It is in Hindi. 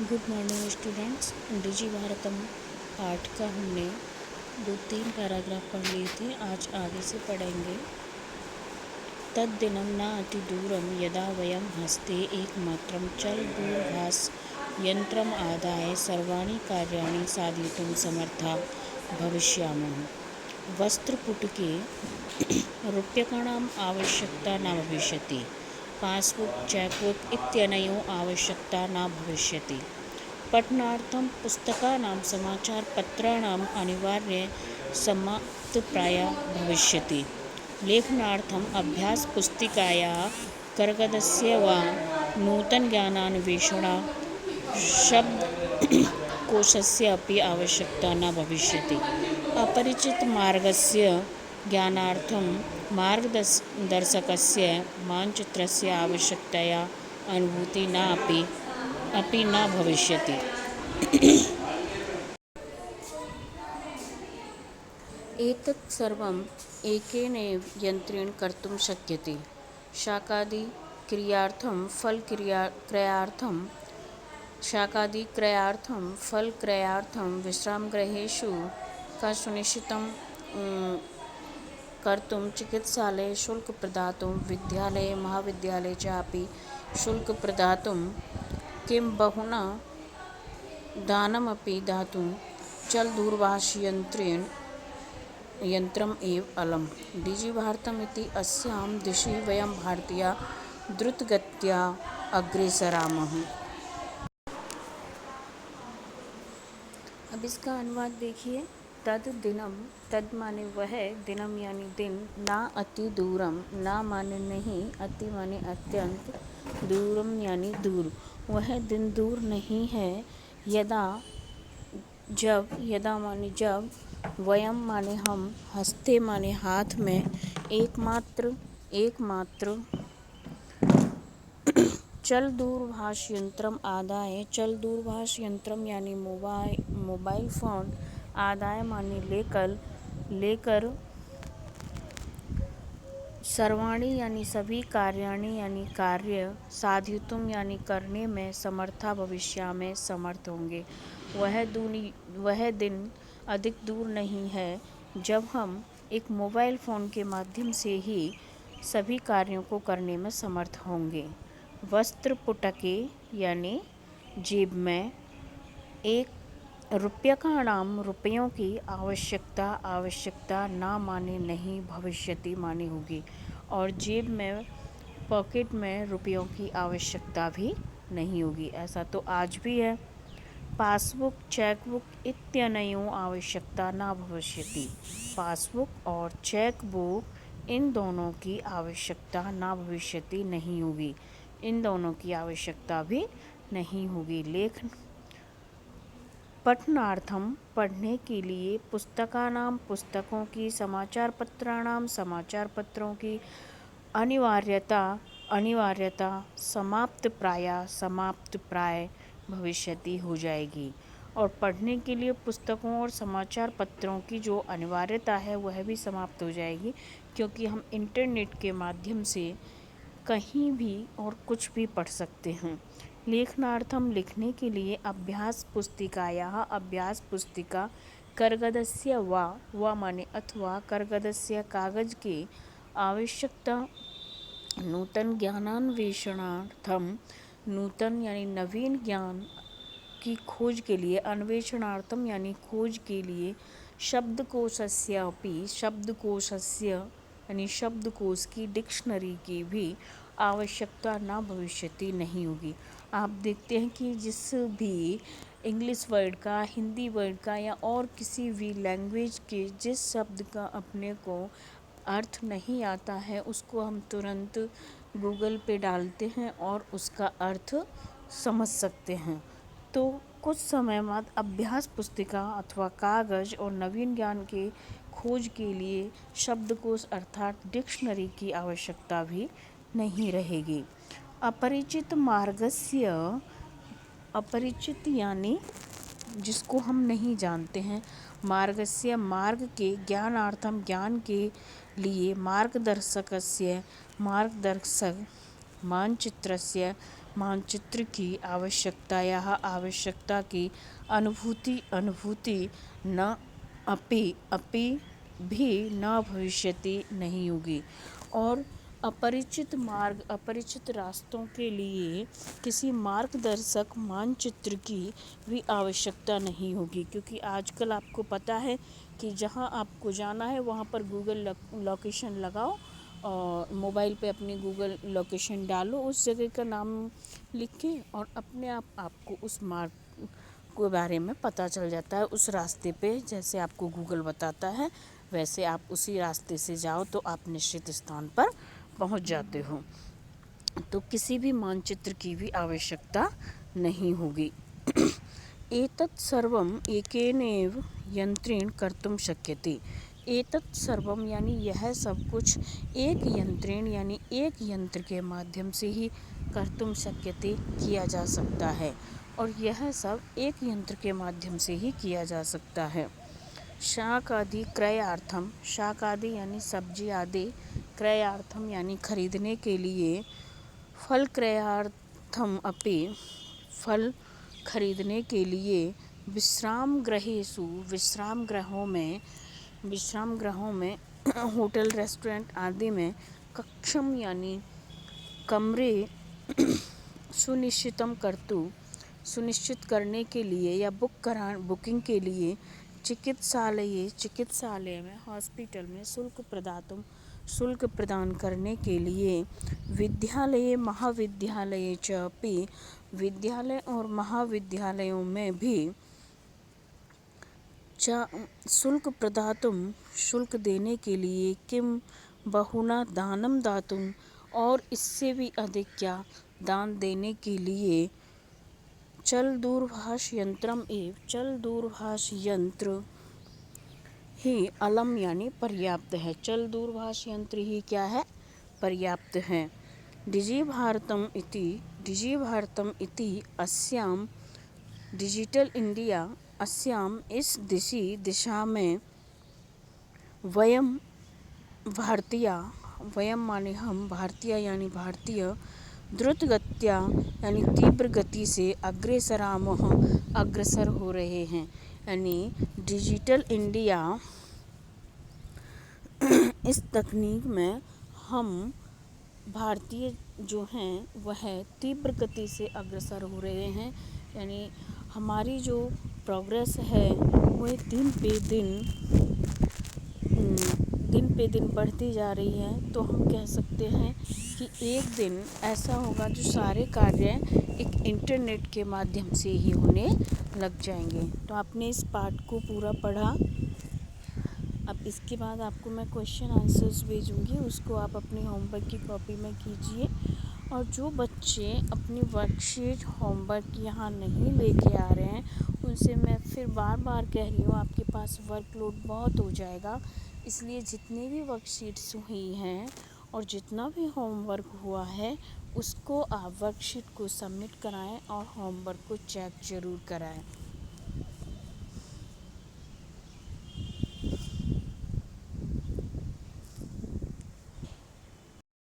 Good morning students. डिजी भारतम पाठ का हमने 2-3 पैराग्राफ पढ़ लिए थे। आज आगे से पढ़ेंगे। तद्दिनं न अतिदूरं यदा वयं हस्ते एकमात्रं चलदूरभाष यन्त्रम् आदाय सर्वाणि कार्याणि साधयितुं समर्था भविष्यामः। वस्त्रपुटके रूप्यकाणाम् आवश्यकता न भविष्यति। पास्बुक् चेक्बुक् इत्यनयोः आवश्यकता न भविष्यति। पठनार्थं पुस्तकानां समाचारपत्राणाम् अनिवार्य समाप्तप्रायः भविष्यति। लेखनार्थम् अभ्यासपुस्तिकायाः कागदस्य वा नूतनज्ञानान्वेषण शब्दकोशस्य अपि आवश्यकता न भविष्यति। अपरिचितमार्गस्य ज्ञानार्थं मार्गदर्शकस्य मानचित्रस्य आवश्यकतया अनुभूतिः अपि न भविष्यति। एतत् सर्वम् एकेनैव यन्त्रेण कर्तुं शक्यते। शाकादिक्रयार्थं फलक्रयार्थं विश्रामगृहेषु का सुनिश्चितं कर्तुं चिकित्सालये शुल्कं प्रदातुं विद्यालये महाविद्यालये च अपि शुल्कं प्रदातुं किं बहुना दानमपि दातुं चलदूरभाषयन्त्रम् एव अलम्। डिजि भारतम् इति अस्यां दिशि वयं भारतीयाः द्रुतगत्या अग्रेसरामः। अब इसका अनुवाद देखिए। तद दिनम, तद माने वह, दिनम यानी दिन, ना अति दूरम, ना माने नहीं, अति माने अत्यंत, दूरम यानी दूर, वह दिन दूर नहीं है। यदा माने जब, वयम माने हम, हस्ते माने हाथ में, एकमात्र चल दूरभाष यंत्रम आदाय, चल दूरभाष यंत्रम यानी मोबाइल फ़ोन, आदाय माने लेकर सर्वाणी यानी सभी कार्याणि यानी कार्य, साधयितुं यानी करने में, समर्था भविष्य में समर्थ होंगे। वह दिन अधिक दूर नहीं है जब हम एक मोबाइल फ़ोन के माध्यम से ही सभी कार्यों को करने में समर्थ होंगे। वस्त्रपुटके यानी जेब में, एक रूप्यकाणाम रुपयों की आवश्यकता ना माने नहीं, भविष्यति माने होगी, और जेब में पॉकेट में रुपयों की आवश्यकता भी नहीं होगी। ऐसा तो आज भी है। पासबुक चेकबुक इत्यनयोः आवश्यकता न भविष्यति। पासबुक और चेकबुक इन दोनों की आवश्यकता न भविष्यति नहीं होगी, इन दोनों की आवश्यकता भी नहीं होगी। पठनार्थम पढ़ने के लिए, पुस्तकानां पुस्तकों की, समाचारपत्राणां समाचारपत्रों की, अनिवार्यता समाप्तप्राय भविष्यति हो जाएगी। और पढ़ने के लिए पुस्तकों और समाचार पत्रों की जो अनिवार्यता है वह भी समाप्त हो जाएगी, क्योंकि हम इंटरनेट के माध्यम से कहीं भी और कुछ भी पढ़ सकते हैं। लेखनार्थम लिखने के लिए, अभ्यास पुस्तिका कागदस्य वा माने अथवा कागदस्य कागज के आवश्यकता, नूतन ज्ञानान्वेषणार्थम, नूतन यानी नवीन ज्ञान की खोज के लिए, अन्वेषणार्थम यानी खोज के लिए, शब्दकोशस्य यानी शब्दकोश की, डिक्शनरी की भी आवश्यकता ना भविष्यति नहीं होगी। आप देखते हैं कि जिस भी इंग्लिश वर्ड का, हिंदी वर्ड का या और किसी भी लैंग्वेज के जिस शब्द का अपने को अर्थ नहीं आता है उसको हम तुरंत गूगल पे डालते हैं और उसका अर्थ समझ सकते हैं। तो कुछ समय बाद अभ्यास पुस्तिका अथवा कागज और नवीन ज्ञान के खोज के लिए शब्दकोश अर्थात डिक्शनरी की आवश्यकता भी नहीं रहेगी। अपरिचित यानी जिसको हम नहीं जानते हैं, मार्गस्य मार्ग के, ज्ञानार्थम ज्ञान के लिए, मार्गदर्शक मानचित्रस्य मानचित्र की आवश्यकता या आवश्यकता की अनुभूति न अपि भी न भविष्यति नहीं होगी। और अपरिचित मार्ग, अपरिचित रास्तों के लिए किसी मार्गदर्शक मानचित्र की भी आवश्यकता नहीं होगी, क्योंकि आजकल आपको पता है कि जहाँ आपको जाना है वहाँ पर गूगल लोकेशन लगाओ और मोबाइल पे अपनी गूगल लोकेशन डालो, उस जगह का नाम लिख के, और अपने आप आपको उस मार्ग के बारे में पता चल जाता है। उस रास्ते पे जैसे आपको गूगल बताता है वैसे आप उसी रास्ते से जाओ तो आप निश्चित स्थान पर पहुंच जाते हो। तो किसी भी मानचित्र की भी आवश्यकता नहीं होगी। एतत् सर्वम एकेनैव यंत्रेण कर्तुं शक्यते। एतत् सर्वम यानी यह सब कुछ एक यंत्रेण यानी एक यंत्र के माध्यम से ही कर्तुं शक्यते किया जा सकता है, और यह सब एक यंत्र के माध्यम से ही किया जा सकता है। शाक आदि क्रयार्थम, शाक आदि यानी सब्जी आदि, क्रयार्थम यानी खरीदने के लिए, फल क्रयार्थम अपि, फल खरीदने के लिए, विश्राम गृहेषु, विश्राम गृहों में होटल रेस्टोरेंट आदि में, कक्षम यानी कमरे, सुनिश्चित करने के लिए या बुकिंग के लिए, चिकित्सालय में, हॉस्पिटल में, शुल्क प्रदान करने के लिए, विद्यालय महाविद्यालय च अपि, विद्यालय और महाविद्यालयों में भी, शुल्क प्रदातुं, शुल्क देने के लिए, किम बहुना दानम दातुं, और इससे भी अधिक क्या, दान देने के लिए, चल दूरभाष यंत्रम एव, चल दूरभाष यंत्र ही अलम यानी पर्याप्त है। चल दूरभाष यंत्र ही क्या है, पर्याप्त है। डिजिभारतम इति अस्याम, डिजिटल इंडिया अस्याम, इस दिशा में, वयम माने हम, भारतीय यानी भारतीय, द्रुत गत्या यानी तीव्र गति से, अग्रसर हो रहे हैं। यानी डिजिटल इंडिया इस तकनीक में हम भारतीय जो हैं वह तीव्र गति से अग्रसर हो रहे हैं। यानी हमारी जो प्रोग्रेस है वह दिन पे दिन बढ़ती जा रही है। तो हम कह सकते हैं कि एक दिन ऐसा होगा जो सारे कार्य एक इंटरनेट के माध्यम से ही होने लग जाएंगे। तो आपने इस पाठ को पूरा पढ़ा। अब इसके बाद आपको मैं क्वेश्चन आंसर्स भेजूंगी, उसको आप अपनी होमवर्क की कॉपी में कीजिए। और जो बच्चे अपनी वर्कशीट होमवर्क यहाँ नहीं लेके आ रहे हैं उनसे मैं फिर बार बार कह रही हूँ, आपके पास वर्कलोड बहुत हो जाएगा। इसलिए जितनी भी वर्कशीट्स हुई हैं और जितना भी होमवर्क हुआ है उसको आप वर्कशीट को सबमिट कराएं और होमवर्क को चेक ज़रूर कराएं।